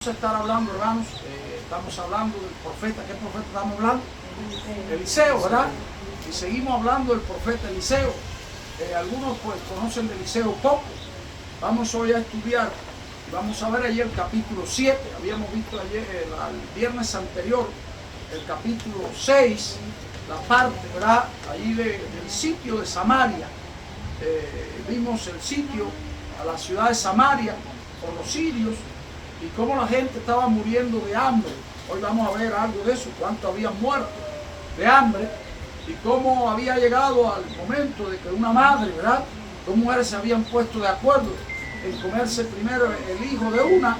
Vamos a estar hablando, hermanos, estamos hablando del profeta. ¿Qué profeta estamos hablando? Eliseo, ¿verdad? Y seguimos hablando del profeta Eliseo. Algunos pues conocen de Eliseo poco. Vamos hoy a estudiar y vamos a ver ayer el capítulo 7. Habíamos visto ayer, el viernes anterior, el capítulo 6, la parte, ¿verdad? Allí del sitio de Samaria. Vimos el sitio a la ciudad de Samaria por los sirios y cómo la gente estaba muriendo de hambre. Hoy vamos a ver algo de eso, cuánto habían muerto de hambre y cómo había llegado al momento de que una madre, ¿verdad? Dos mujeres se habían puesto de acuerdo en comerse primero el hijo de una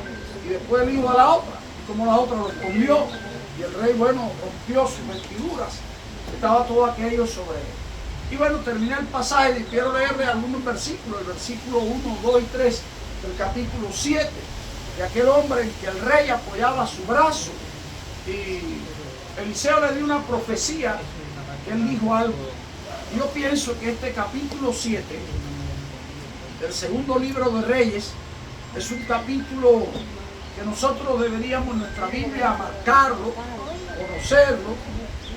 y después el hijo de la otra, y cómo la otra lo escondió y el rey, bueno, rompió sus vestiduras. Estaba todo aquello sobre él. Y bueno, terminé el pasaje y quiero leerle algunos versículos, el versículo 1, 2 y 3 del capítulo 7, de aquel hombre en que el rey apoyaba su brazo. Y Eliseo le dio una profecía, que él dijo algo. Yo pienso que este capítulo 7 del segundo libro de Reyes es un capítulo que nosotros deberíamos en nuestra Biblia marcarlo, conocerlo,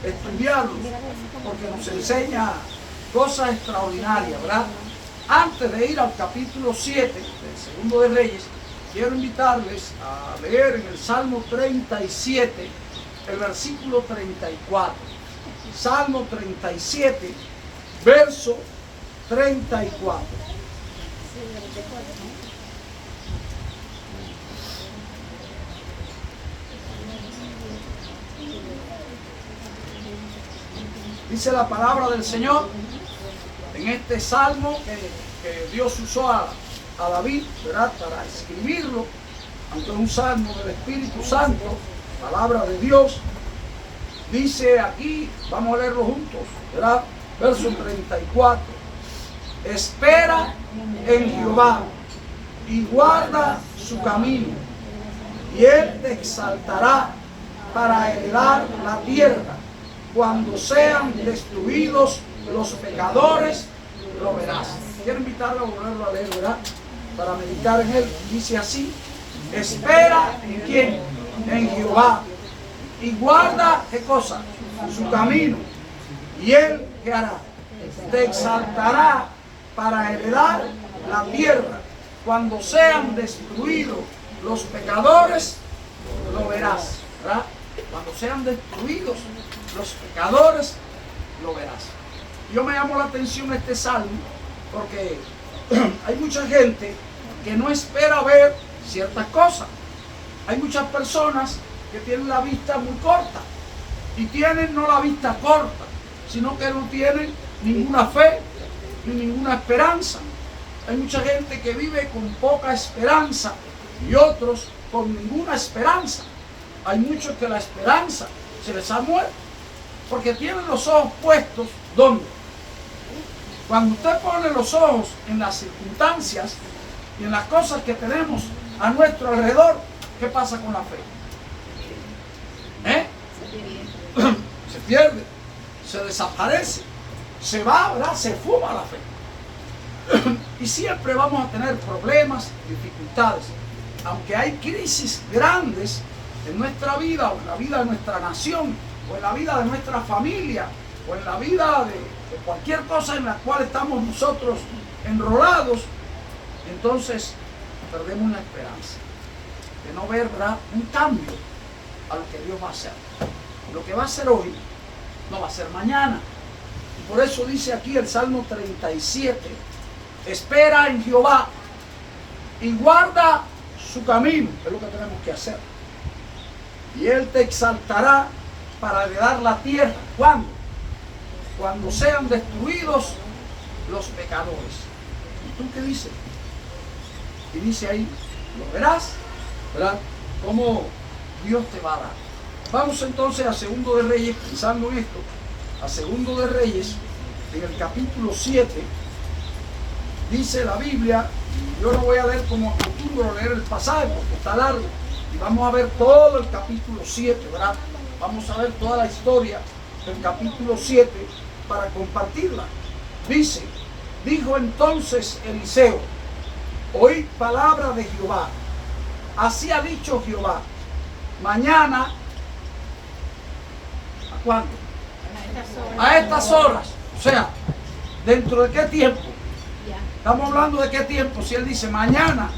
estudiarlo, porque nos enseña cosas extraordinarias, ¿verdad? Antes de ir al capítulo 7 del segundo de Reyes, quiero invitarles a leer en el Salmo 37, el versículo 34. Salmo 37, verso 34. Dice la palabra del Señor en este salmo que Dios usó a David, ¿verdad?, para escribirlo, aunque es un salmo del Espíritu Santo, palabra de Dios. Dice aquí, vamos a leerlo juntos, ¿verdad? Verso 34. Espera en Jehová y guarda su camino, y él te exaltará para heredar la tierra. Cuando sean destruidos los pecadores, lo verás. Quiero invitarlo a volverlo a leer, ¿verdad?, para meditar en él. Dice así: espera en quién, en Jehová, y guarda, ¿qué cosa? Su camino, y él, ¿qué hará? Te exaltará para heredar la tierra. Cuando sean destruidos los pecadores, lo verás, ¿verdad? Cuando sean destruidos los pecadores, lo verás. Yo me llamó la atención este salmo porque hay mucha gente que no espera ver ciertas cosas. Hay muchas personas que tienen la vista muy corta y tienen no la vista corta, sino que no tienen ninguna fe ni ninguna esperanza. Hay mucha gente que vive con poca esperanza y otros con ninguna esperanza. Hay muchos que la esperanza se les ha muerto porque tienen los ojos puestos, ¿dónde? Cuando usted pone los ojos en las circunstancias y en las cosas que tenemos a nuestro alrededor, ¿qué pasa con la fe? Se pierde, se desaparece, se va, ¿verdad? Se fuma la fe. Y siempre vamos a tener problemas, dificultades. Aunque hay crisis grandes en nuestra vida, o en la vida de nuestra nación, o en la vida de nuestra familia, o en la vida de cualquier cosa en la cual estamos nosotros enrolados, entonces perdemos la esperanza de no ver, ¿verdad?, un cambio a lo que Dios va a hacer. Lo que va a hacer hoy no va a ser mañana. Y por eso dice aquí el Salmo 37, espera en Jehová y guarda su camino. Es lo que tenemos que hacer. Y él te exaltará para heredar la tierra. ¿Cuándo? Cuando sean destruidos los pecadores. ¿Y tú qué dices? Y dice ahí, lo verás, ¿verdad?, cómo Dios te va a dar. Vamos entonces a Segundo de Reyes, pensando en esto, a Segundo de Reyes, en el capítulo 7, dice la Biblia, y yo no voy a leer como acostumbro leer el pasaje porque está largo, y vamos a ver todo el capítulo 7, ¿verdad? Vamos a ver toda la historia del capítulo 7 para compartirla. Dice, dijo entonces Eliseo, oíd palabra de Jehová. así ha dicho Jehová, mañana, ¿a cuándo? A estas horas. O sea, ¿dentro de qué tiempo? Estamos hablando de qué tiempo. Si él dice mañana,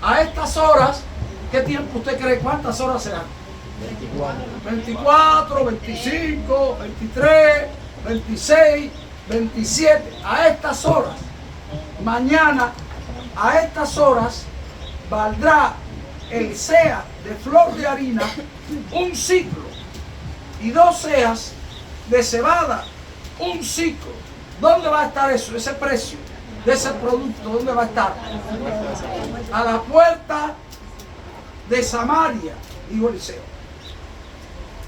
a estas horas, ¿qué tiempo usted cree? ¿Cuántas horas serán? 24, 25, 23, 26, 27. A estas horas, mañana, a estas horas, valdrá el sea de flor de harina un ciclo, y 2 seas de cebada un ciclo. ¿Dónde va a estar eso? Ese precio de ese producto, ¿dónde va a estar? A la puerta de Samaria, dijo Eliseo.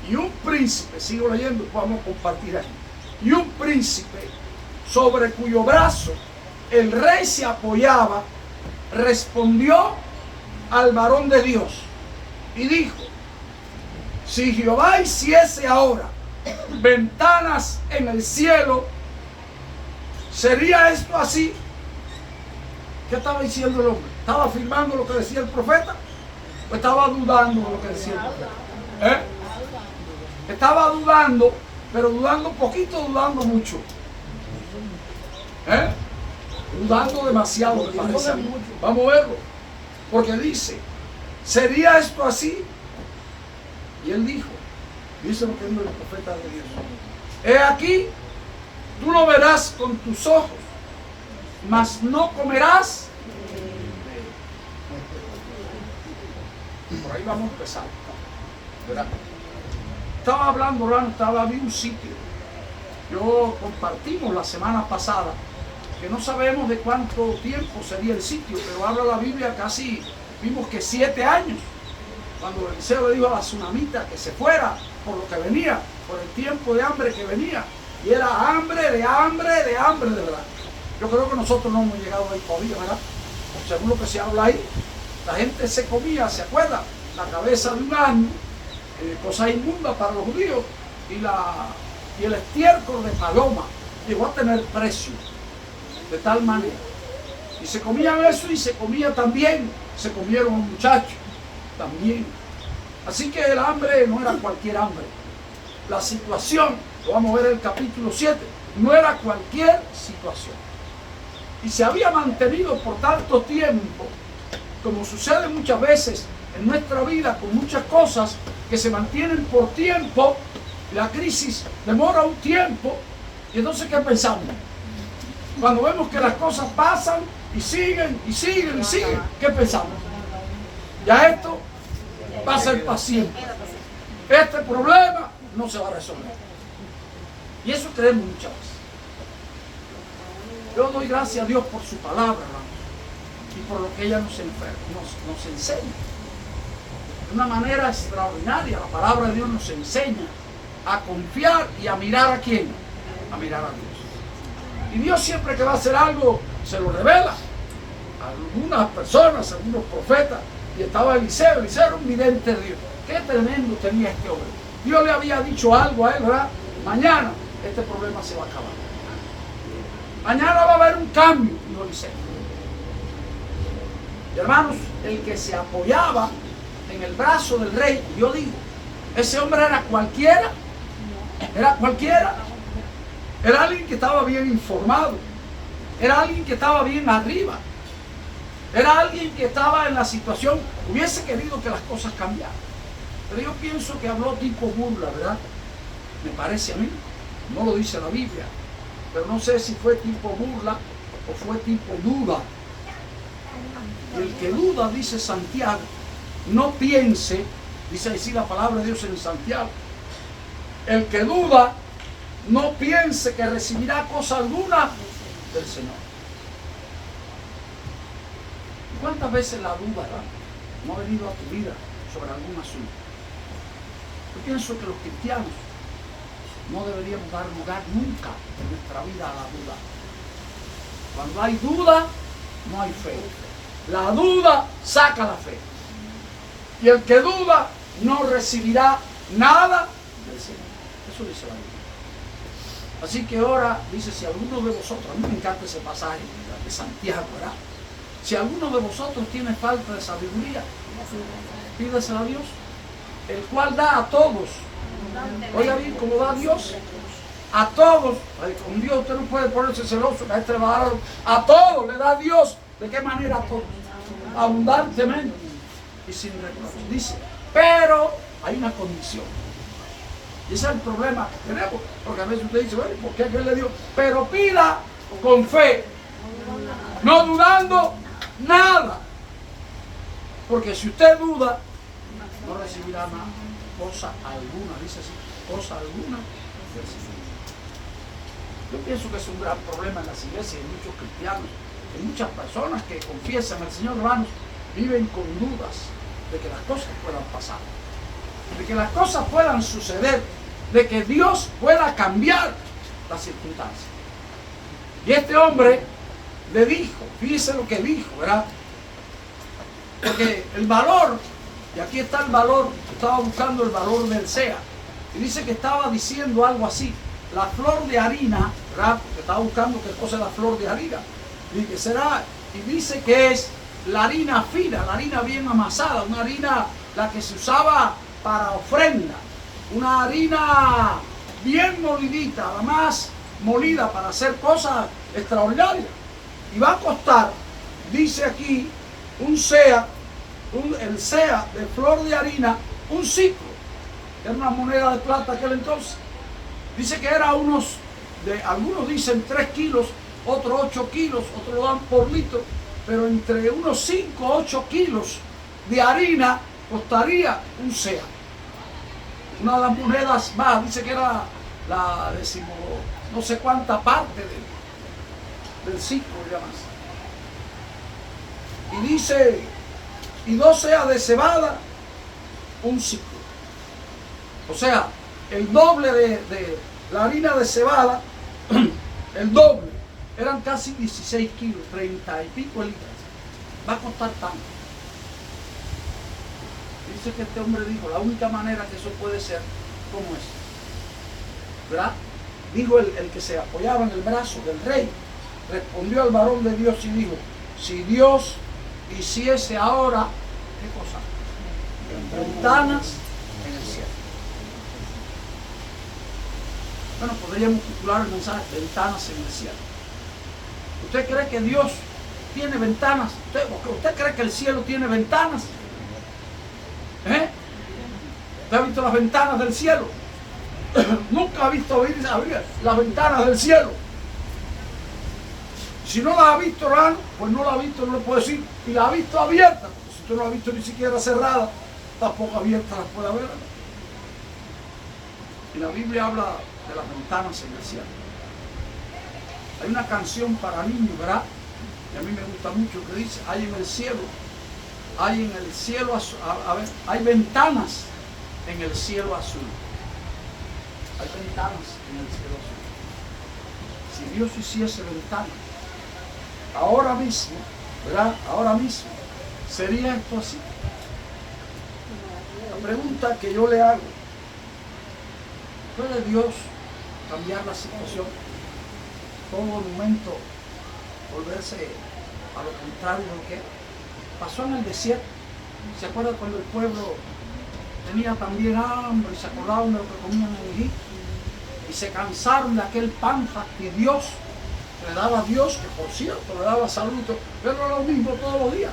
Y un príncipe, sigo leyendo, vamos a compartir ahí. Y un príncipe sobre cuyo brazo el rey se apoyaba, respondió al varón de Dios y dijo: si Jehová hiciese ahora ventanas en el cielo, ¿sería esto así? ¿Qué estaba diciendo el hombre? ¿Estaba afirmando lo que decía el profeta? ¿O estaba dudando de lo que decía el profeta? Estaba dudando, pero dudando poquito, dudando mucho. Dudando demasiado, me parece. Vamos a verlo. Porque dice: ¿sería esto así? Y él dijo, dice lo que dijo el profeta de Dios: he aquí, tú lo verás con tus ojos, mas no comerás. Por ahí vamos a empezar. ¿Verdad? Estaba hablando, vi un sitio. Yo compartimos la semana pasada que no sabemos de cuánto tiempo sería el sitio, pero habla la Biblia casi, vimos que 7 años. Cuando Eliseo le dijo a la tsunamita que se fuera por lo que venía, por el tiempo de hambre que venía. Y era hambre, de verdad. Yo creo que nosotros no hemos llegado ahí todavía, ¿verdad? Según lo que se habla ahí, la gente se comía, ¿se acuerda? La cabeza de un asno, cosa inmunda para los judíos, y el estiércol de paloma llegó a tener precio, de tal manera. Y se comían eso, y se comía también, se comieron a un muchacho también. Así que el hambre no era cualquier hambre. La situación, lo vamos a ver en el capítulo 7, no era cualquier situación. Y se había mantenido por tanto tiempo, como sucede muchas veces en nuestra vida con muchas cosas que se mantienen por tiempo. La crisis demora un tiempo, y entonces ¿qué pensamos? Cuando vemos que las cosas pasan y siguen y siguen y siguen, ¿qué pensamos? Ya esto va a ser para siempre. Este problema no se va a resolver. Y eso creemos muchas veces. Yo doy gracias a Dios por su palabra, hermano, y por lo que ella nos enseña. De una manera extraordinaria, la palabra de Dios nos enseña a confiar y a mirar ¿a quién? A mirar a Dios. Y Dios siempre que va a hacer algo, se lo revela a algunas personas, a algunos profetas. Y estaba Eliseo era un vidente de Dios. Qué tremendo tenía este hombre. Dios le había dicho algo a él, ¿verdad? Mañana este problema se va a acabar. Mañana va a haber un cambio, dijo Eliseo. Y hermanos, el que se apoyaba en el brazo del rey, yo digo, ese hombre era cualquiera. Era cualquiera. Era alguien que estaba bien informado. Era alguien que estaba bien arriba. Era alguien que estaba en la situación, hubiese querido que las cosas cambiaran. Pero yo pienso que habló tipo burla, ¿verdad? Me parece a mí. No lo dice la Biblia. Pero no sé si fue tipo burla o fue tipo duda. Y el que duda, dice Santiago, no piense, dice así la palabra de Dios en Santiago. El que duda, no piense que recibirá cosa alguna del Señor. ¿Cuántas veces la duda, ¿verdad?, no ha venido a tu vida sobre algún asunto? Yo pienso que los cristianos no deberíamos dar lugar nunca en nuestra vida a la duda. Cuando hay duda, no hay fe. La duda saca la fe. Y el que duda no recibirá nada del Señor. Eso dice la Biblia. Así que ahora dice, si alguno de vosotros, a mí me encanta ese pasaje de Santiago, ¿verdad? Si alguno de vosotros tiene falta de sabiduría, Pídasela a Dios, el cual da a todos. Oiga bien, ¿cómo da a Dios? A todos. Ay, con Dios usted no puede ponerse celoso, a todos le da a Dios. ¿De qué manera a todos? Abundantemente y sin reproche. Dice, pero hay una condición. Y ese es el problema que tenemos, porque a veces usted dice, bueno, ¿por qué aquel le dio? Pero pida con fe, no dudando nada. Porque si usted duda, no recibirá nada, cosa alguna, dice así, cosa alguna recibirá. Yo pienso que es un gran problema en las iglesias y en muchos cristianos, en muchas personas que confiesan al Señor, hermanos, viven con dudas de que las cosas puedan pasar, de que las cosas puedan suceder, de que Dios pueda cambiar las circunstancias. Y este hombre le dijo, fíjese lo que dijo, ¿verdad? Porque el valor, y aquí está el valor, estaba buscando el valor del SEA, y dice que estaba diciendo algo así, la flor de harina, ¿verdad? Porque estaba buscando qué cosa es la flor de harina, y que será, y dice que es la harina fina, la harina bien amasada, una harina la que se usaba para ofrenda, una harina bien molidita, la más molida para hacer cosas extraordinarias. Y va a costar, dice aquí, un SEA, el SEA de flor de harina, un ciclo, que era una moneda de plata aquel entonces. Dice que era algunos dicen 3 kilos, otros 8 kilos, otros lo dan por litro, pero entre unos 5 o 8 kilos de harina costaría un SEA. Una de las monedas más, dice que era la no sé cuánta parte del ciclo, llamas. Y dice, y 2 seas de cebada, un ciclo. O sea, el doble de la harina de cebada, el doble, eran casi 16 kilos, 30 y pico libras. Va a costar tanto. Dice que este hombre dijo, la única manera que eso puede ser, ¿cómo es? ¿Verdad? Dijo el que se apoyaba en el brazo del rey, respondió al varón de Dios y dijo, si Dios hiciese ahora, ¿qué cosa? Ventanas en el cielo. Bueno, podríamos titular el mensaje, ventanas en el cielo. ¿Usted cree que Dios tiene ventanas? ¿Usted cree que el cielo tiene ventanas? ¿Usted ha visto las ventanas del cielo? Nunca ha visto abrir las ventanas del cielo. Si no las ha visto, hermano, pues no la ha visto, no le puedo decir. Y la ha visto abierta, porque si usted no la ha visto ni siquiera cerrada, tampoco abierta las puede ver. Y la Biblia habla de las ventanas en el cielo. Hay una canción para niños, ¿verdad? Y a mí me gusta mucho, que dice, hay en el cielo azul, hay ventanas en el cielo azul. Hay ventanas en el cielo azul. Si Dios hiciese ventanas, ahora mismo, ¿verdad? Ahora mismo, ¿sería esto así? La pregunta que yo le hago, ¿puede Dios cambiar la situación? Todo momento volverse a lo contrario de lo que pasó en el desierto. ¿Se acuerdan cuando el pueblo tenía también hambre y se acordaron de lo que comían en Egipto? Y se cansaron de aquel pan fastidioso que le daba a Dios, que por cierto le daba salud, pero no era lo mismo todos los días.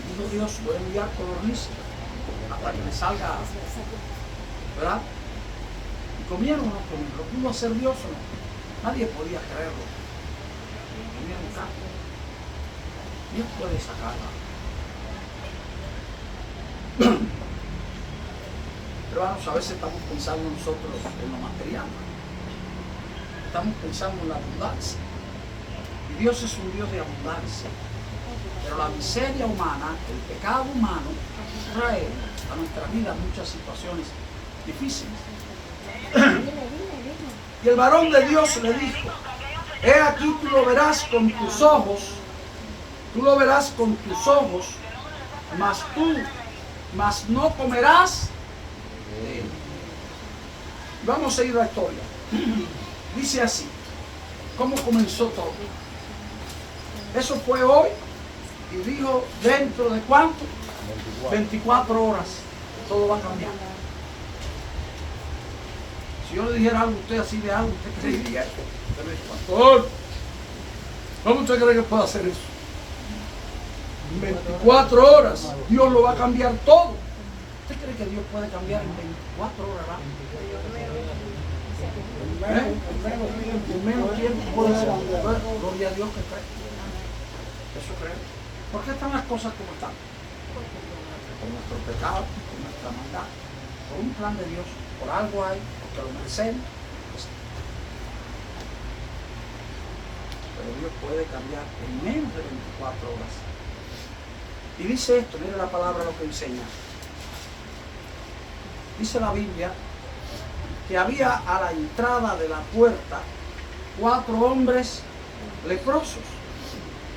Dijo Dios, voy a enviar codornices hasta que me salga, ¿verdad? Y comieron o no comieron, ¿lo pudo hacer Dios o no? Nadie podía creerlo. Comieron carne. Dios puede sacarla. Pero hermanos, a veces estamos pensando nosotros en lo material. Estamos pensando en la abundancia. Y Dios es un Dios de abundancia. Pero la miseria humana, el pecado humano, trae a nuestra vida muchas situaciones difíciles. Y el varón de Dios le dijo, he aquí tú lo verás con tus ojos, mas no comerás de él. Vamos a ir a la historia. Dice así, ¿cómo comenzó todo? Eso fue hoy, y dijo, ¿dentro de cuánto? 24 horas. Todo va a cambiar. Si yo le dijera algo a usted así de algo, ¿usted creería? Pastor, ¿cómo usted cree que puede hacer eso? En 24 horas Dios lo va a cambiar todo. ¿Usted cree que Dios puede cambiar en 24 horas? En menos tiempo puede ser. Gloria a Dios que cree. Eso creo. ¿Por qué están las cosas como están? Por nuestro pecado, por nuestra maldad, por un plan de Dios, por algo hay, porque lo merecemos. Pero Dios puede cambiar en menos de 24 horas. Y dice esto, mire la palabra lo que enseña. Dice la Biblia que había a la entrada de la puerta 4 hombres leprosos,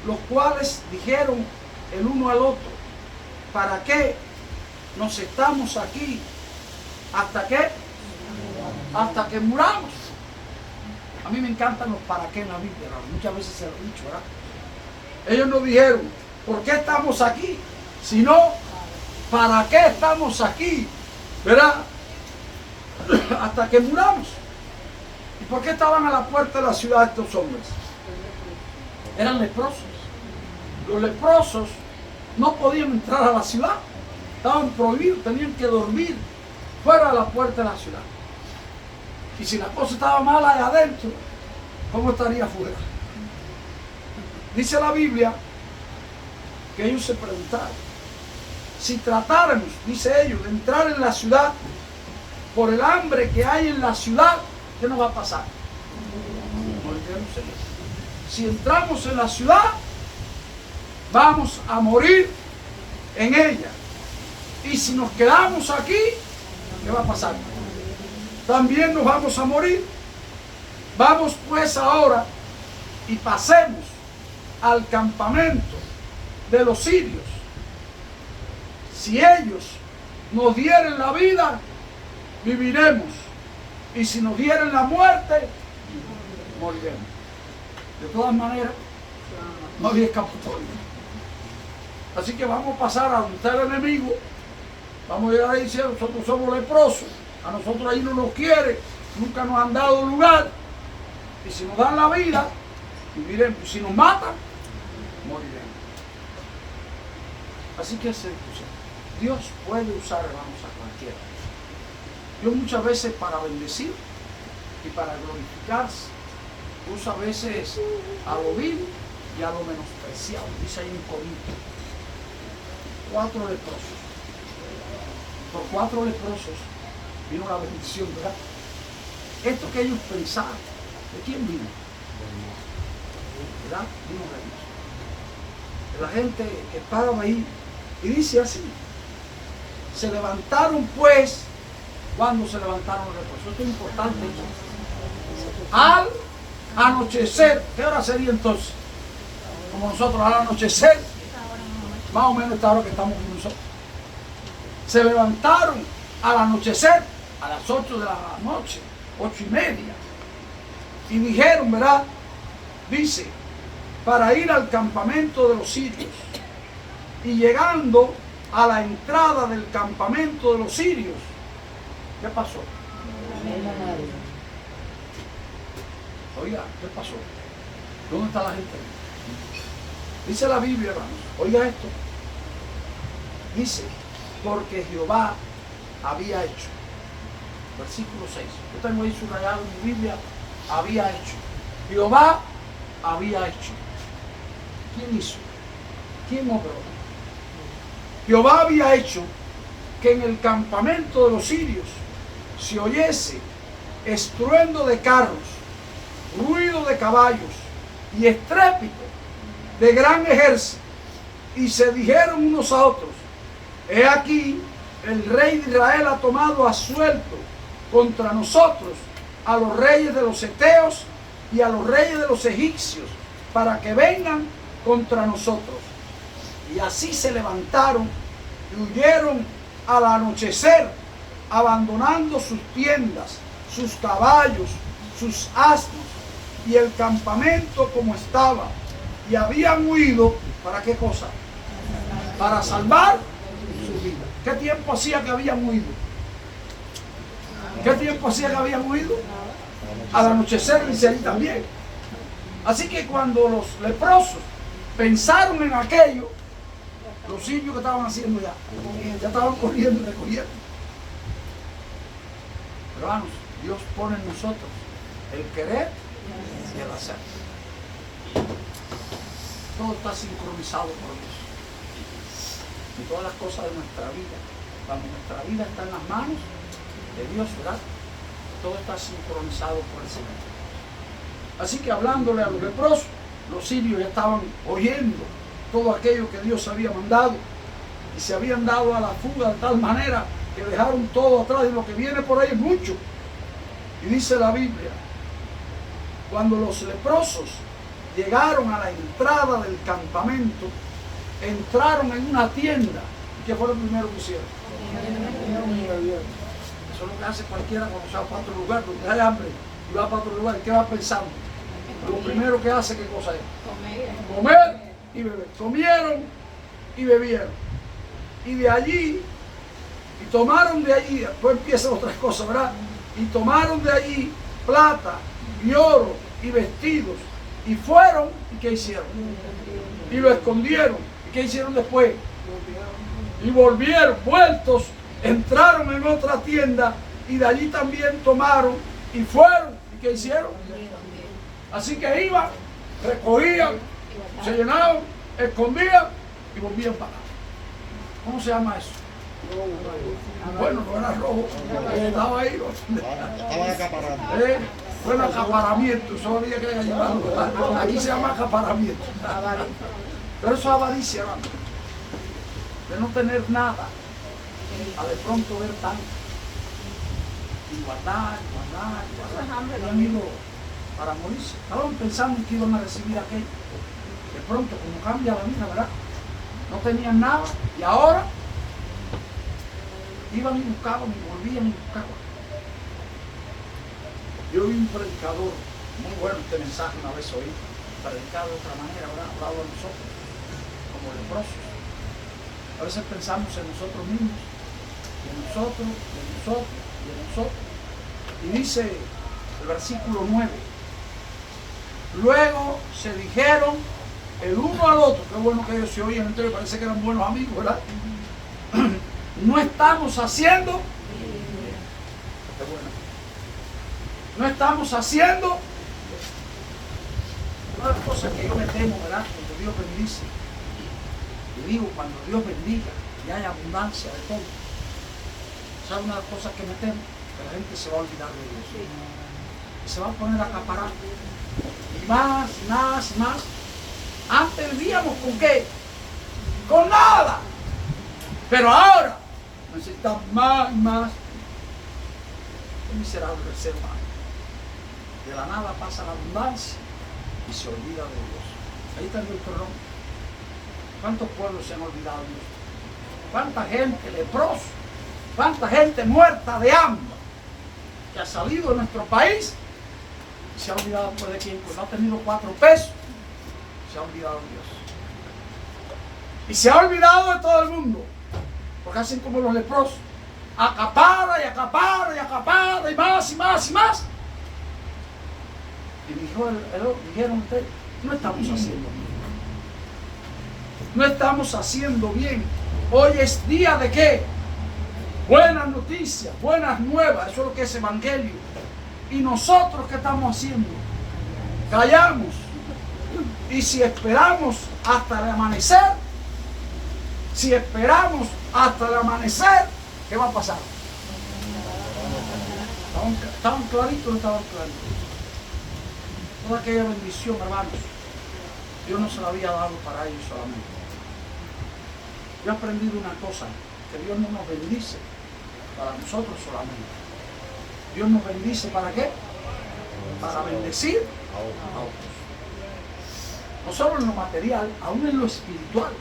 los cuales dijeron el uno al otro, ¿para qué nos estamos aquí? ¿Hasta qué? Hasta que muramos. A mí me encantan los para qué en la Biblia, ¿verdad? Muchas veces se lo he dicho, ¿verdad? Ellos no dijeron, ¿por qué estamos aquí? Sino, ¿para qué estamos aquí? ¿Verdad? Hasta que muramos. ¿Y por qué estaban a la puerta de la ciudad estos hombres? Eran leprosos. Los leprosos no podían entrar a la ciudad. Estaban prohibidos, tenían que dormir fuera de la puerta de la ciudad. Y si la cosa estaba mala allá adentro, ¿cómo estaría afuera? Dice la Biblia que ellos se preguntaron, si tratáramos, dice ellos, de entrar en la ciudad por el hambre que hay en la ciudad, ¿qué nos va a pasar? Si entramos en la ciudad, vamos a morir en ella. Y si nos quedamos aquí, ¿qué va a pasar? También nos vamos a morir. Vamos pues ahora y pasemos al campamento de los sirios. Si ellos nos dieren la vida, viviremos. Y si nos dieren la muerte, moriremos. De todas maneras, no había escapatoria. Así que vamos a pasar a donde está el enemigo. Vamos a llegar ahí diciendo, nosotros somos leprosos. A nosotros ahí no nos quiere. Nunca nos han dado lugar. Y si nos dan la vida, viviremos. Y si nos matan, moriremos. Así que Dios puede usar, hermanos, a cualquiera. Dios muchas veces para bendecir y para glorificarse, usa a veces a lo vil y a lo menospreciado. Dice ahí en Corintios. 4 leprosos. Por 4 leprosos vino la bendición, ¿verdad? Esto que ellos pensaban, ¿de quién vino? ¿Verdad? Vino de Dios. De la gente que estaba ahí. Y dice así, se levantaron pues, ¿cuándo se levantaron los leprosos? Esto es importante. Al anochecer, ¿qué hora sería entonces? Como nosotros al anochecer, más o menos esta hora que estamos con nosotros. Se levantaron al anochecer, a las 8 de la noche, 8:30, y dijeron, ¿verdad? Dice, para ir al campamento de los sirios. Y llegando a la entrada del campamento de los sirios, ¿qué pasó? Oiga, ¿qué pasó? ¿Dónde está la gente? Dice la Biblia, hermanos, oiga esto. Dice, porque Jehová había hecho. Versículo 6. Yo tengo ahí subrayado en mi Biblia, había hecho. Jehová había hecho. ¿Quién hizo? ¿Quién obró? Jehová había hecho que en el campamento de los sirios se oyese estruendo de carros, ruido de caballos y estrépito de gran ejército. Y se dijeron unos a otros, he aquí, el rey de Israel ha tomado a suelto contra nosotros a los reyes de los heteos y a los reyes de los egipcios, para que vengan contra nosotros. Y así se levantaron y huyeron al anochecer, abandonando sus tiendas, sus caballos, sus asnos y el campamento como estaba. Y habían huido, ¿para qué cosa? para salvar su vida. ¿Qué tiempo hacía que habían huido? ¿Qué tiempo hacía que habían huido? Al anochecer, dice ahí también. Así que cuando los leprosos pensaron en aquello, los sirios que estaban haciendo ya estaban corriendo y recogiendo. Pero hermanos, Dios pone en nosotros el querer y el hacer. Todo está sincronizado por Dios. Y todas las cosas de nuestra vida, cuando nuestra vida está en las manos de Dios, ¿verdad? Todo está sincronizado por el Señor. Así que hablándole a los leprosos, los sirios ya estaban oyendo todo aquello que Dios había mandado y se habían dado a la fuga de tal manera que dejaron todo atrás, y lo que viene por ahí es mucho. Y dice la Biblia, cuando los leprosos llegaron a la entrada del campamento, entraron en una tienda. ¿Y qué fue lo primero que hicieron? Eso es lo que hace cualquiera cuando se va para otro lugar, donde hay hambre y va para otro lugar. ¿Qué va pensando? Lo primero que hace, ¿qué cosa es? Comer y beber. Comieron y bebieron. Y de allí, y tomaron de allí, después empiezan otras cosas, ¿verdad? Y tomaron de allí plata y oro y vestidos. Y fueron, ¿y qué hicieron? Y lo escondieron. ¿Y qué hicieron después? Y volvieron, vueltos, entraron en otra tienda y de allí también tomaron y fueron. ¿Y qué hicieron? Así que iban, recogían, se llenaban, escondían y volvían para acá. ¿Cómo se llama eso? Bueno, no era robo, estaba ahí. Estaban acaparando. Fue el acaparamiento, eso había que llevarlo. Aquí se llama acaparamiento. Pero eso es avaricia, hermano. De no tener nada, a de pronto ver tanto. Y guardar. Y han ido para morirse. Estaban pensando que iban a recibir aquello. De pronto, como cambia la vida, ¿verdad? No tenían nada y ahora iban y buscaban y volvían y buscaban. Yo oí un predicador, muy bueno este mensaje una vez oí, predicado de otra manera, ¿verdad? Hablado a nosotros, como leprosos. A veces pensamos en nosotros mismos, y en nosotros, y en nosotros, y en nosotros. Y dice el versículo 9, luego se dijeron el uno al otro, qué bueno que ellos se oían, entonces parece que eran buenos amigos, ¿verdad? No estamos haciendo, qué bueno, no estamos haciendo. Una de las cosas que yo me temo, ¿verdad? Cuando Dios bendice, y digo, cuando Dios bendiga y haya abundancia de todo, ¿sabe una de las cosas que me temo? Que la gente se va a olvidar de Dios y se va a poner a acaparar y más, más, más. Antes vivíamos con ¿qué? Con nada. Pero ahora necesitamos más y más. Es miserable el ser humano. De la nada pasa la abundancia y se olvida de Dios. Ahí está el Deuteronomio. ¿Cuántos pueblos se han olvidado de Dios? ¿Cuánta gente leprosa? ¿Cuánta gente muerta de hambre que ha salido de nuestro país y se ha olvidado después de quién? Pues no ha tenido 4 pesos. Se ha olvidado de Dios. Y se ha olvidado de todo el mundo. Porque hacen como los leprosos. Acapara y acapara y acapara y más y más y más. Y dijeron ustedes, no estamos haciendo bien. No estamos haciendo bien. Hoy es día de ¿qué? Buenas noticias, buenas nuevas. Eso es lo que es evangelio. Y nosotros, ¿qué estamos haciendo? Callamos. Y si esperamos hasta el amanecer, ¿qué va a pasar? ¿Estaban claritos o no estaban claritos? Toda aquella bendición, hermanos, Dios no se la había dado para ellos solamente. Yo he aprendido una cosa, que Dios no nos bendice para nosotros solamente. Dios nos bendice ¿para qué? Para bendecir a otros. No solo en lo material, aún en lo espiritual.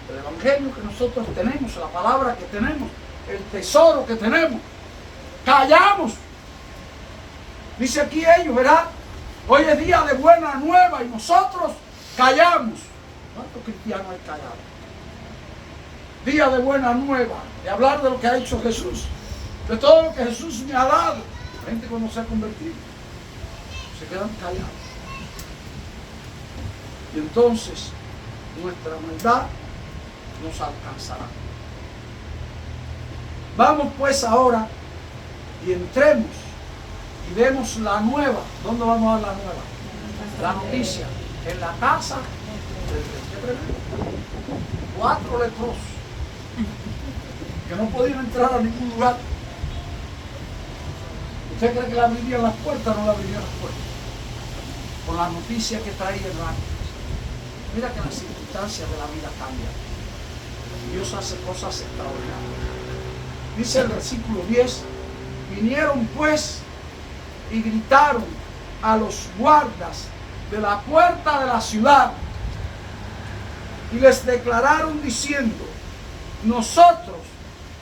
El evangelio que nosotros tenemos, la palabra que tenemos, el tesoro que tenemos. Callamos. Dice aquí ellos, ¿verdad? Hoy es día de buena nueva y nosotros callamos. ¿Cuántos cristianos hay callados? día de buena nueva, de hablar de lo que ha hecho Jesús, de todo lo que Jesús me ha dado. La gente cuando se ha convertido, se quedan callados. Y entonces nuestra maldad nos alcanzará. Vamos pues ahora y entremos y demos la nueva. ¿Dónde vamos a dar la nueva? La noticia. En la casa del rey. 4 leprosos que no podían entrar a ningún lugar. ¿Usted cree que la abrirían las puertas? No la abrirían las puertas. Con la noticia que traía el ángel. Mira que las circunstancias de la vida cambian. Dios hace cosas extraordinarias. Dice el versículo 10, vinieron pues y gritaron a los guardas de la puerta de la ciudad y les declararon diciendo, nosotros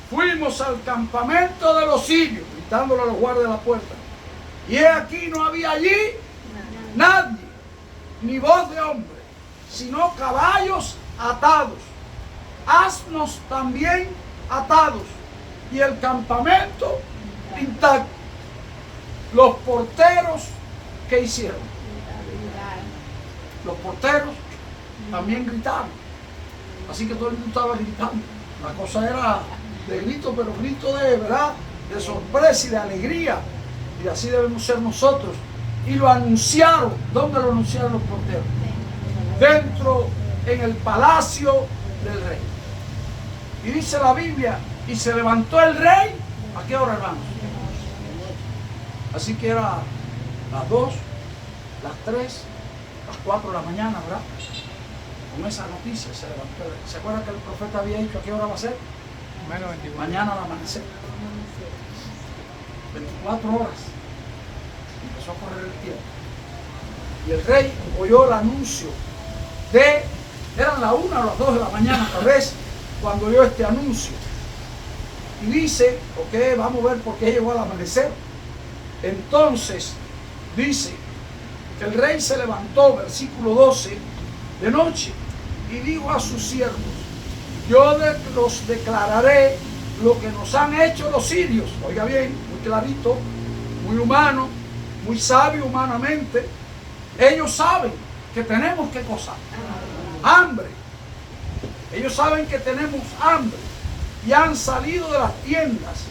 fuimos al campamento de los sirios, gritándole a los guardas de la puerta, y he aquí no había allí nadie, ni voz de hombre, sino caballos atados, asnos también atados, y el campamento intacto. Los porteros, ¿qué hicieron? Los porteros también gritaron. Así que todo el mundo estaba gritando. La cosa era de grito, pero grito de verdad, de sorpresa y de alegría. Y así debemos ser nosotros. Y lo anunciaron. ¿Dónde lo anunciaron los porteros? Dentro, en el palacio del rey. Y dice la Biblia, y se levantó el rey. ¿A qué hora, hermanos? Así que era las 2, las 3, las 4 de la mañana, ¿verdad? Con esa noticia se levantó el rey. ¿Se acuerdan que el profeta había dicho a qué hora va a ser? Mañana al amanecer. 24 horas. Empezó a correr el tiempo. Y el rey oyó el anuncio eran las 1 o las 2 de la mañana tal vez, cuando oyó este anuncio. Y dice, ok, vamos a ver por qué llegó al amanecer. Entonces, dice, el rey se levantó, versículo 12, de noche, y dijo a sus siervos, yo los declararé lo que nos han hecho los sirios. Oiga bien, muy clarito, muy humano, muy sabio humanamente. Ellos saben que tenemos ¿qué cosa? Hambre. Ellos saben que tenemos hambre y han salido de las tiendas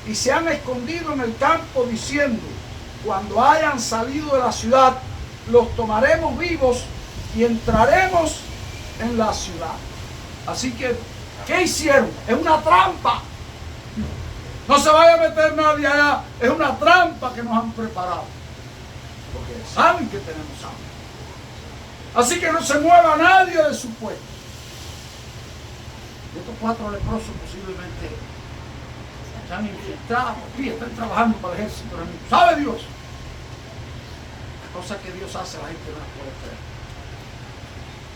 y se han escondido en el campo diciendo, cuando hayan salido de la ciudad, los tomaremos vivos y entraremos en la ciudad. Así que, ¿qué hicieron? Es una trampa. No se vaya a meter nadie allá. Es una trampa que nos han preparado. Porque saben que tenemos hambre. Así que no se mueva nadie de su puesto. Y estos 4 leprosos posiblemente se han infiltrado, y están trabajando para el ejército enemigo. ¿Sabe Dios? Las cosas que Dios hace la gente no las puede creer.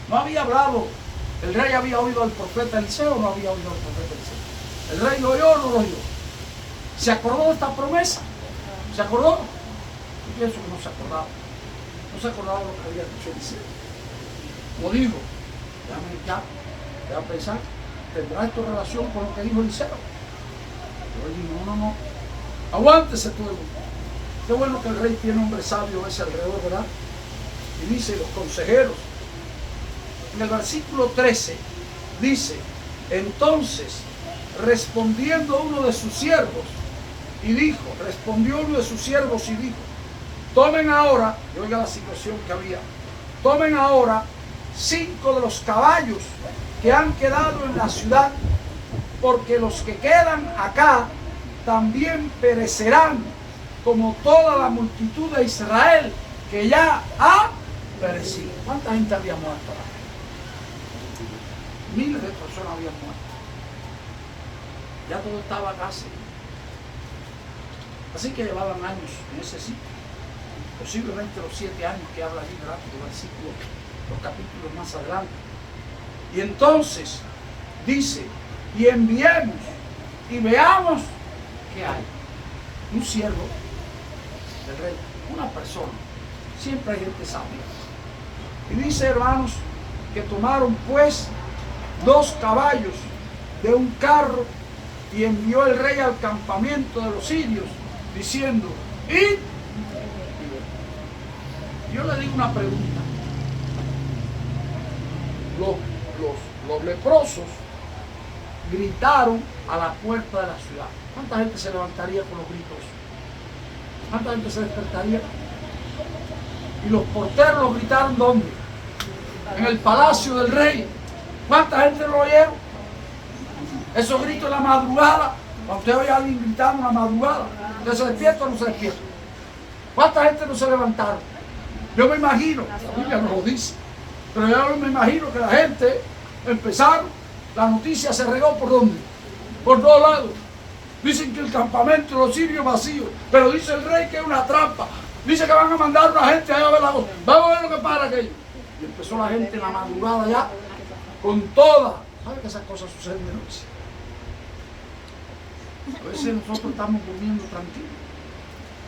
No había hablado, el rey había oído al profeta Eliseo o no había oído al profeta Eliseo. El rey lo oyó o no lo oyó. ¿Se acordó de esta promesa? ¿Se acordó? Yo pienso que no se acordaba. No se acordaba de lo que había dicho Eliseo. Como dijo, déjame pensar, ¿tendrá esto relación con lo que dijo Eliseo? Yo le digo, no. Aguántese todo el mundo. Qué bueno que el rey tiene hombres sabios ese alrededor, ¿verdad? Y dice, los consejeros. En el versículo 13 dice, entonces respondiendo uno de sus siervos y dijo, tomen ahora, y oiga la situación que había, tomen ahora 5 de los caballos que han quedado en la ciudad, porque los que quedan acá también perecerán, como toda la multitud de Israel que ya ha perecido. ¿Cuánta gente había muerto? Miles de personas habían muerto. Ya todo estaba casi. Así que llevaban años en ese sitio. Posiblemente los 7 años que habla allí, ¿verdad? Los versículos, los capítulos más adelante. Y entonces dice, y enviemos y veamos qué hay. Un siervo del rey, una persona. Siempre hay gente sabia. Y dice, hermanos, que tomaron pues 2 caballos de un carro y envió el rey al campamento de los sirios, diciendo, id. Yo le digo una pregunta. Los leprosos gritaron a la puerta de la ciudad. ¿Cuánta gente se levantaría con los gritos? ¿Cuánta gente se despertaría? Y los porteros los gritaron, ¿dónde? En el palacio del rey. ¿Cuánta gente lo oyeron? Esos gritos en la madrugada. Cuando usted oye a alguien gritando en la madrugada, ¿usted se despierta o no se despierta? ¿Cuánta gente no se levantaron? Yo me imagino, la Biblia no lo dice, pero yo me imagino que la gente empezaron, la noticia se regó ¿por dónde? Por todos lados. Dicen que el campamento de los sirios es vacío, pero dice el rey que es una trampa. Dice que van a mandar una gente allá a ver la cosa. Vamos a ver lo que para aquello. Y empezó la gente en la madrugada ya, con toda. ¿Sabe que esas cosas suceden de noche? A veces nosotros estamos durmiendo tranquilos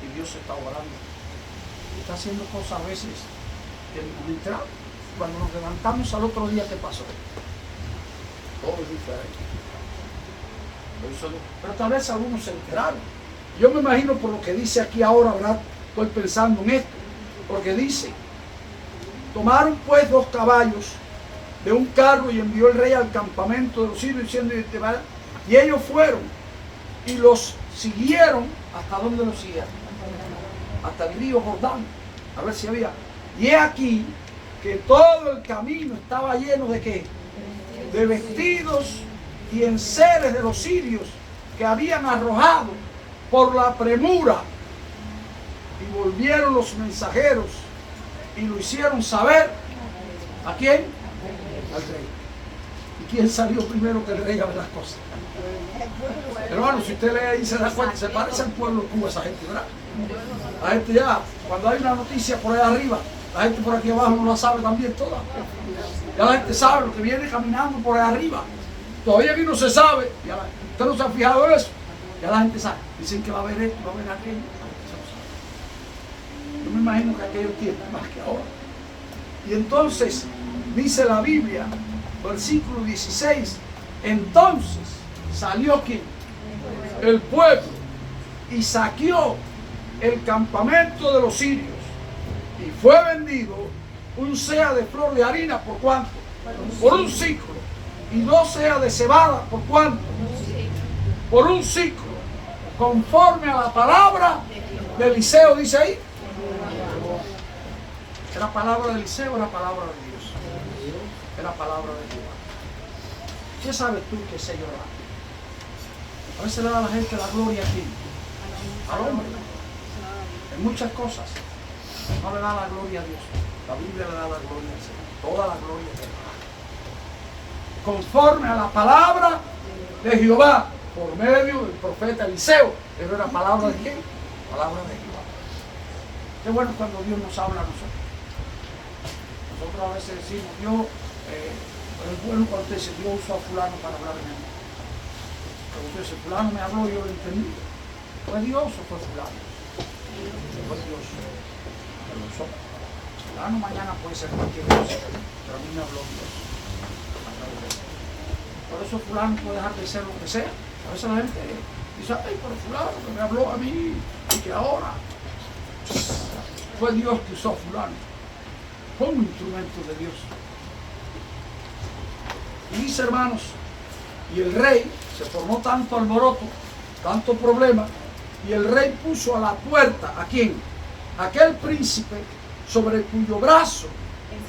y Dios se está orando. Está haciendo cosas a veces que nos enteramos. Cuando nos levantamos al otro día, ¿qué pasó? Todo es diferente. Pero tal vez algunos se enteraron. Yo me imagino por lo que dice aquí ahora, ¿verdad? Estoy pensando en esto. Porque dice, tomaron pues 2 caballos de un carro y envió el rey al campamento de los sirios diciendo, y ellos fueron y los siguieron. ¿Hasta dónde los siguieron? Hasta el río Jordán, a ver si había. Y he aquí que todo el camino estaba lleno de ¿qué? De vestidos y enseres de los sirios que habían arrojado por la premura. Y volvieron los mensajeros y lo hicieron saber. ¿A quién? Al rey. ¿Y quién salió primero que el rey a ver las cosas? Hermano, si usted lee ahí se da cuenta, se parece al pueblo de Cuba esa gente, ¿verdad? La gente ya, cuando hay una noticia por ahí arriba, la gente por aquí abajo no la sabe también toda. Ya la gente sabe lo que viene caminando por ahí arriba. Todavía aquí no se sabe. Usted no se ha fijado en eso. Ya la gente sabe. Dicen que va a haber esto, va a haber aquello. Yo me imagino que aquellos tiempos más que ahora. Y entonces, dice la Biblia, versículo 16, entonces salió ¿quién? El pueblo y saqueó el campamento de los sirios y fue vendido un seah de flor de harina, ¿por cuánto? Por un ciclo. Y 2 seas de cebada, ¿por cuánto? Por un ciclo, conforme a la palabra de Eliseo, dice ahí. ¿Era palabra de Eliseo o era palabra de Dios? Era palabra de Dios. ¿Qué sabes tú que sé llorar? A veces le da a la gente la gloria aquí, al hombre, en muchas cosas. No le da la gloria a Dios. La Biblia le da la gloria al Señor. Toda la gloria de Dios. Conforme a la palabra de Jehová, por medio del profeta Eliseo. Pero era palabra de quién? Palabra de Jehová. Qué bueno cuando Dios nos habla a nosotros. Nosotros a veces decimos, Dios, es bueno cuando usted dice, Dios usó a fulano para hablar en él. Pero usted dice, fulano me habló, yo lo entendí. ¿Fue Dios o fue fulano? Fue Dios. Me lo usó. Fulano mañana puede ser cualquier cosa, pero a mí me habló Dios. Por eso fulano puede dejar de ser lo que sea. A veces la gente dice, ay, pero fulano que me habló a mí y que ahora fue Dios que usó a fulano. Fue un instrumento de Dios. Y dice, hermanos, y el rey se formó tanto alboroto, tanto problema, y el rey puso a la puerta, ¿a quién? Aquel príncipe sobre cuyo brazo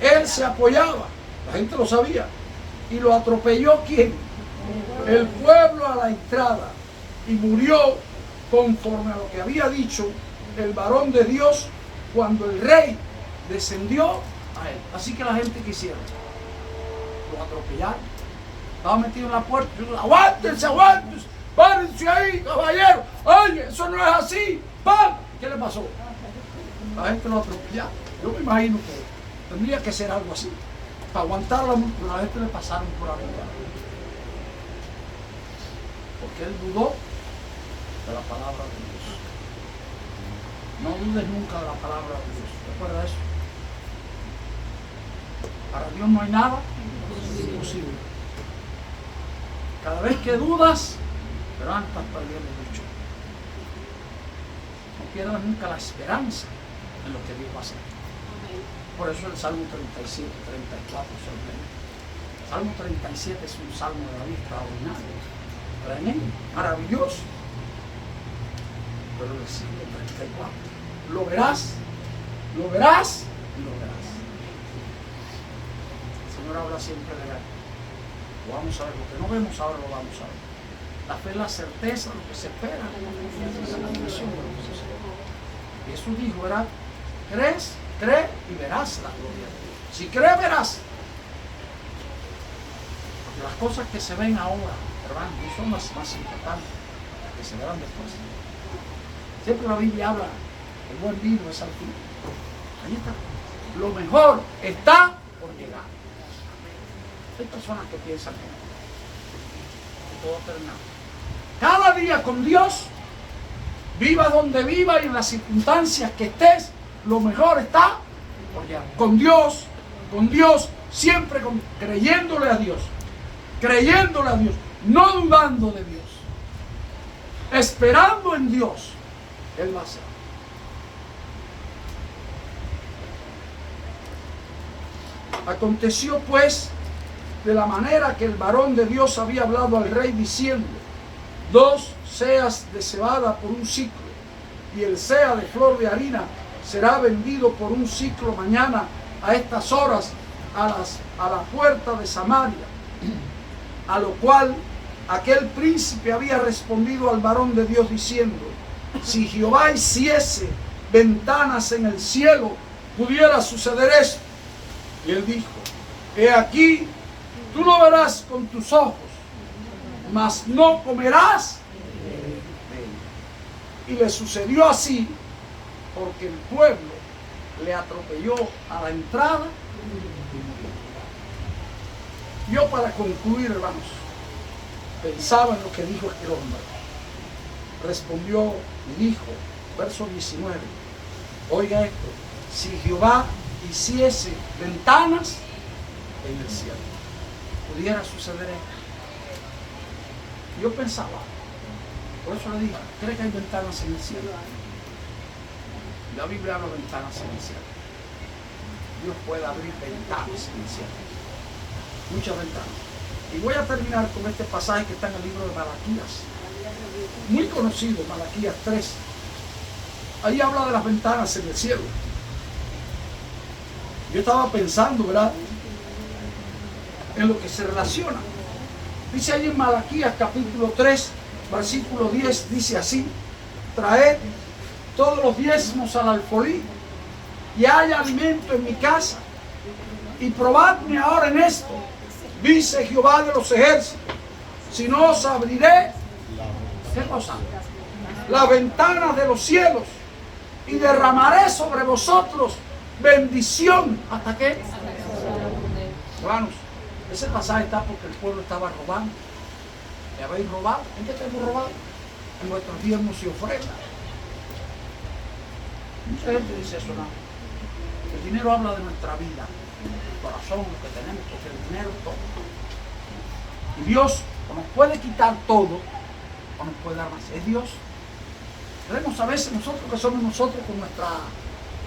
él se apoyaba. La gente lo sabía. Y lo atropelló ¿quién? El pueblo a la entrada. Y murió conforme a lo que había dicho el varón de Dios cuando el rey descendió a él. Así que la gente que hicieron, lo atropellaron. Estaba metido en la puerta. Aguántense, aguántense. Párense ahí, caballero. Oye, eso no es así. ¡Pam! ¿Qué le pasó? La gente lo atropellaron. Yo me imagino que tendría que ser algo así. Para aguantar la multitud, a la gente le pasaron por arriba. Porque él dudó de la palabra de Dios. No dudes nunca de la palabra de Dios. Recuerda eso. Para Dios no hay nada imposible. Cada vez que dudas, pero estás perdiendo mucho. No pierdas nunca la esperanza en lo que Dios va a hacer. Por eso el Salmo 37, 34 sorprende. El Salmo 37 es un salmo de David extraordinario, tremendo, maravilloso. Pero el siglo 34, lo verás, lo verás y lo verás. El Señor habla siempre de algo. Lo vamos a ver, lo que no vemos ahora lo vamos a ver. La fe es la certeza de lo que se espera, la convicción de lo que se espera. Jesús dijo, ¿verdad? ¿Crees? Cree y verás la gloria de Dios. Si crees, verás. Porque las cosas que se ven ahora, hermano, no son las más importantes, las que se verán después. Siempre la Biblia habla, el buen vino es al fin. Ahí está. Lo mejor está por llegar. Hay personas que piensan que todo termina. Cada día con Dios, viva donde viva y en las circunstancias que estés, lo mejor está por llegar. Con Dios, siempre creyéndole a Dios, no dudando de Dios, esperando en Dios. Él va a hacer. Aconteció pues de la manera que el varón de Dios había hablado al rey diciendo: 2 seas de cebada por un ciclo, y el sea de flor de harina será vendido por un ciclo mañana a estas horas a la puerta de Samaria. A lo cual aquel príncipe había respondido al varón de Dios diciendo: si Jehová hiciese ventanas en el cielo, pudiera suceder esto. Y él dijo: he aquí, tú lo verás con tus ojos, mas no comerás de él. Y le sucedió así, porque el pueblo le atropelló a la entrada y murió. Yo, para concluir, hermanos, pensaba en lo que dijo aquel hombre. Respondió y dijo, verso 19, oiga esto: si Jehová hiciese ventanas en el cielo, pudiera suceder esto. Yo pensaba, por eso le dije, ¿cree que hay ventanas en el cielo? La Biblia habla de ventanas en el cielo. Dios puede abrir ventanas en el cielo, muchas ventanas. Y voy a terminar con este pasaje que está en el libro de Malaquías, muy conocido, Malaquías 3. Ahí habla de las ventanas en el cielo. Yo estaba pensando, ¿verdad?, en lo que se relaciona. Dice ahí en Malaquías capítulo 3, versículo 10, dice así: traed todos los diezmos al alfolí, y haya alimento en mi casa, y probadme ahora en esto, dice Jehová de los ejércitos, si no os abriré, ¿qué cosa? Las ventanas de los cielos, y derramaré sobre vosotros bendición. ¿Hasta qué? Hermanos, ese pasaje está porque el pueblo estaba robando. ¿Me habéis robado? ¿En qué te hemos robado? En vuestros diezmos y ofrendas. Mucha gente dice eso, no. El dinero habla de nuestra vida, el corazón, lo que tenemos, porque el dinero es todo. Y Dios o nos puede quitar todo, o nos puede dar más. Es Dios. Creemos a veces nosotros que somos nosotros con nuestra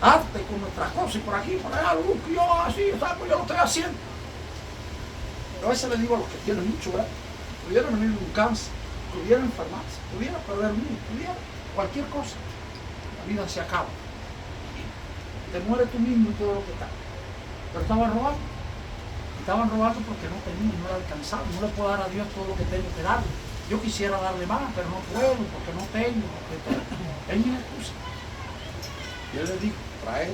arte, con nuestras cosas, y por aquí, por allá, yo así, yo lo estoy haciendo. Pero a veces le digo a los que tienen mucho, ¿verdad? Pudieran venir de un cáncer, pudieran enfermarse, pudieran perder un hijo, pudieran cualquier cosa. La vida se acaba. Te mueres tú mismo y todo lo que está. Pero estaban robando. Estaban robando porque no tenían, no era alcanzado. No le puedo dar a Dios todo lo que tengo que darle. Yo quisiera darle más, pero no puedo, porque no tengo. Es mi excusa. Y él le dijo: traed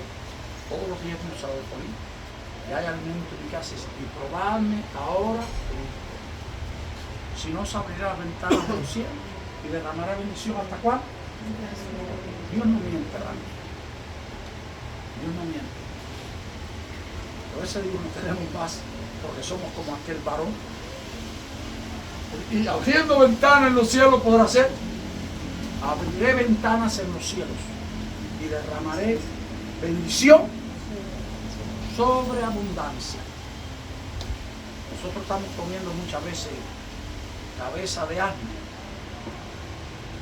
todos los diezmos al alfolí, y hay alimento en mi casa, y probadme ahora, si no os abrirá las ventanas del cielo y derramará bendición. ¿Hasta cuándo? Dios no miente, hermano. Dios no miente. Por eso digo, no tenemos paz, porque somos como aquel varón. Y abriendo ventanas en los cielos podrá ser. Abriré ventanas en los cielos y derramaré bendición sobre abundancia. Nosotros estamos comiendo muchas veces cabeza de asno.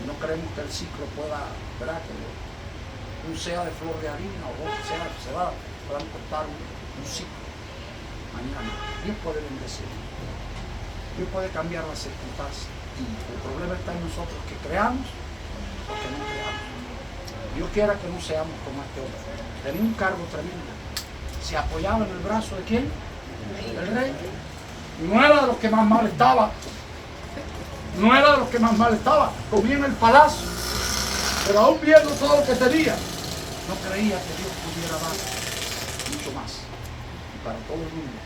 No creemos que el ciclo pueda, ¿verdad? Que un sea de flor de harina o dos sea de cebada puedan cortar un ciclo mañana. Dios puede bendecir. Dios puede cambiar las circunstancias. El problema está en nosotros, que creamos o que no creamos. Dios quiera que no seamos como este hombre. Tenía un cargo tremendo. Se apoyaba en el brazo de ¿quién? El rey. No era de los que más mal estaba. No era de los que más mal estaba. Comía en el palacio. Pero aún viendo todo lo que tenía, no creía que Dios pudiera dar mucho más. Y para todo el mundo,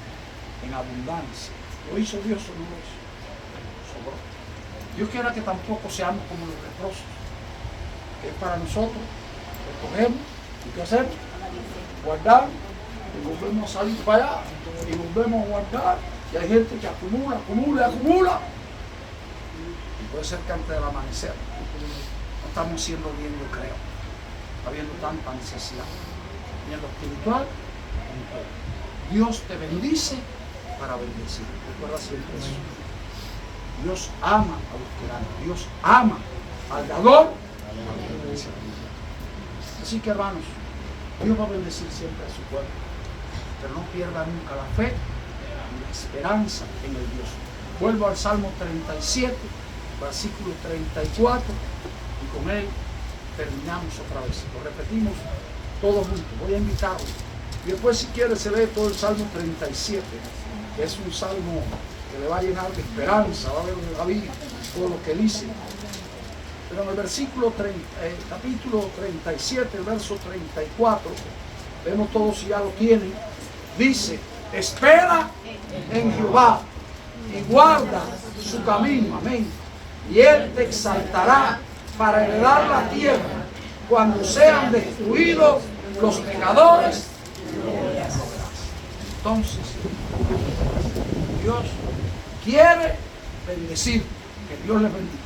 en abundancia. ¿Lo hizo Dios o no lo hizo? Sobró. Dios quiera que tampoco seamos como los leprosos. Que es para nosotros, recogemos, ¿y qué hacemos? Guardar, y volvemos a salir para allá, y volvemos a guardar, y hay gente que acumula, y puede ser que antes del amanecer no estamos siendo bien, yo creo, habiendo tanta necesidad, y en lo espiritual, Dios te bendice para bendecir, recuerda siempre eso. Dios ama a los que dan, Dios ama al dador. Así que hermanos, Dios va a bendecir siempre a su pueblo, pero no pierda nunca la fe y la esperanza en el Dios. Vuelvo al Salmo 37, versículo 34, y con él terminamos otra vez. Lo repetimos todos juntos. Voy a invitarlo. Y después, si quiere, se lee todo el Salmo 37, que es un salmo que le va a llenar de esperanza, va a ver de David todo lo que dice. Pero en el versículo capítulo 37, el verso 34, vemos todos si ya lo tienen, dice: espera en Jehová y guarda su camino, amén, y él te exaltará para heredar la tierra cuando sean destruidos los pecadores. Entonces, Dios quiere bendecir, que Dios les bendiga.